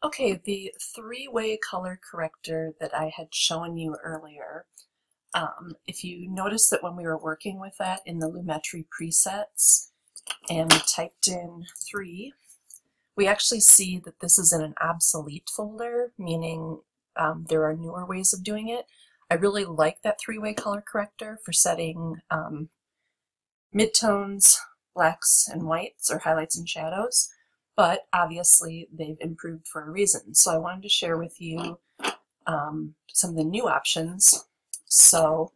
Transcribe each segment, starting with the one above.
Okay, the three-way color corrector that I had shown you earlier, if you notice that when we were working with that in the Lumetri presets and we typed in 3, we actually see that this is in an obsolete folder, meaning there are newer ways of doing it. I really like that three-way color corrector for setting midtones, blacks and whites, or highlights and shadows, but obviously they've improved for a reason. So I wanted to share with you some of the new options. So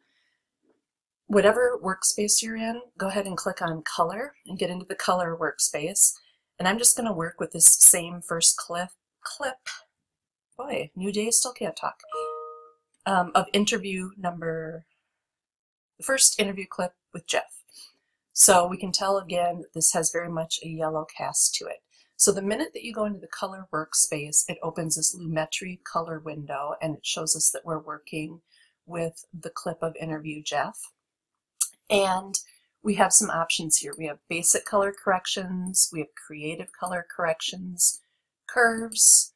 whatever workspace you're in, go ahead and click on color and get into the color workspace. And I'm just going to work with this same first clip. Boy, new day, still can't talk. Of the first interview clip with Jeff. So we can tell again that this has very much a yellow cast to it. So the minute that you go into the color workspace, it opens this Lumetri color window and it shows us that we're working with the clip of interview Jeff. And we have some options here. We have basic color corrections, we have creative color corrections, curves,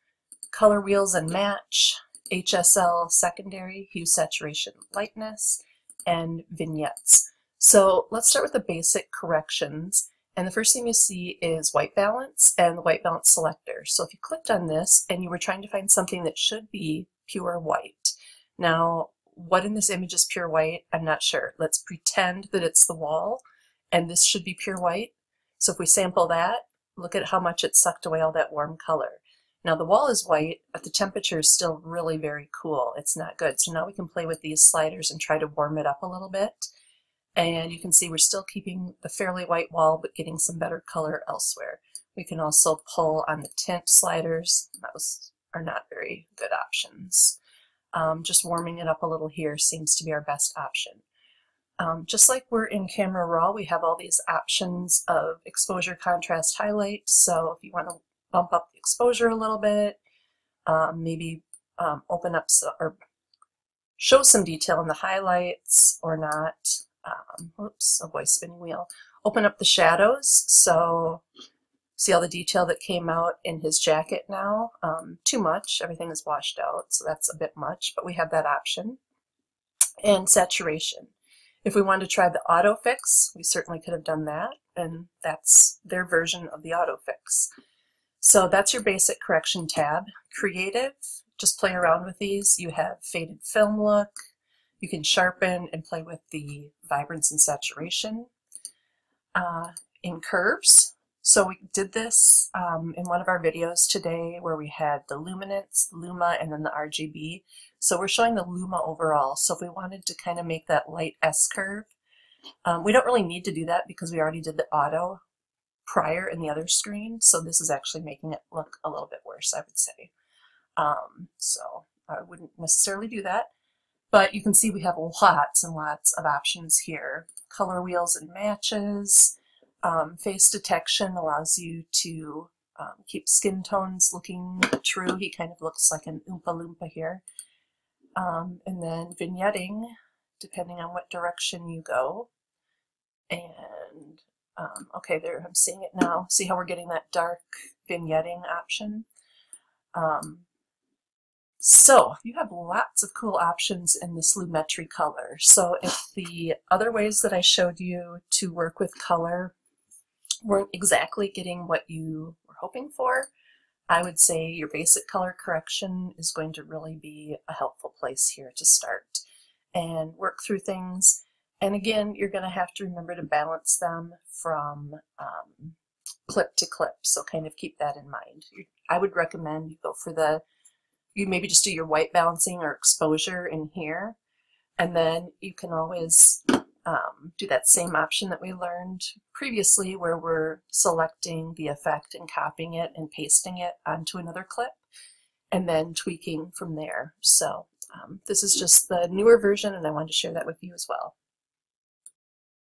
color wheels and match, HSL secondary, hue saturation lightness, and vignettes. So let's start with the basic corrections. And the first thing you see is white balance and the white balance selector. So if you clicked on this and you were trying to find something that should be pure white. Now, what in this image is pure white? I'm not sure. Let's pretend that it's the wall and this should be pure white. So if we sample that, look at how much it sucked away all that warm color. Now the wall is white, but the temperature is still really very cool. It's not good. So now we can play with these sliders and try to warm it up a little bit. And you can see we're still keeping the fairly white wall, but getting some better color elsewhere. We can also pull on the tint sliders. Those are not very good options. Just warming it up a little here seems to be our best option. Just like we're in Camera Raw, we have all these options of exposure, contrast, highlight. So if you want to bump up the exposure a little bit, maybe open up or show some detail in the highlights or not. Oops, a voice spinning wheel. Open up the shadows. So see all the detail that came out in his jacket now? Too much. Everything is washed out, so that's a bit much, but we have that option. And saturation. If we wanted to try the auto fix, we certainly could have done that, and that's their version of the auto fix. So that's your basic correction tab. Creative, just play around with these. You have faded film look. You can sharpen and play with the vibrance and saturation. In curves, so we did this in one of our videos today where we had the luminance, luma, and then the RGB. So we're showing the luma overall. So if we wanted to kind of make that light S curve, we don't really need to do that because we already did the auto prior in the other screen. So this is actually making it look a little bit worse, I would say. So I wouldn't necessarily do that. But you can see we have lots and lots of options here. Color wheels and matches. Face detection allows you to keep skin tones looking true. He kind of looks like an Oompa Loompa here. And then vignetting, depending on what direction you go. And okay, there, I'm seeing it now. See how we're getting that dark vignetting option? So you have lots of cool options in this Lumetri color. So if the other ways that I showed you to work with color weren't exactly getting what you were hoping for, I would say your basic color correction is going to really be a helpful place here to start and work through things. And again, you're going to have to remember to balance them from clip to clip. So kind of keep that in mind. I would recommend you go for you maybe just do your white balancing or exposure in here, and then you can always do that same option that we learned previously where we're selecting the effect and copying it and pasting it onto another clip and then tweaking from there. So this is just the newer version and I wanted to share that with you as well.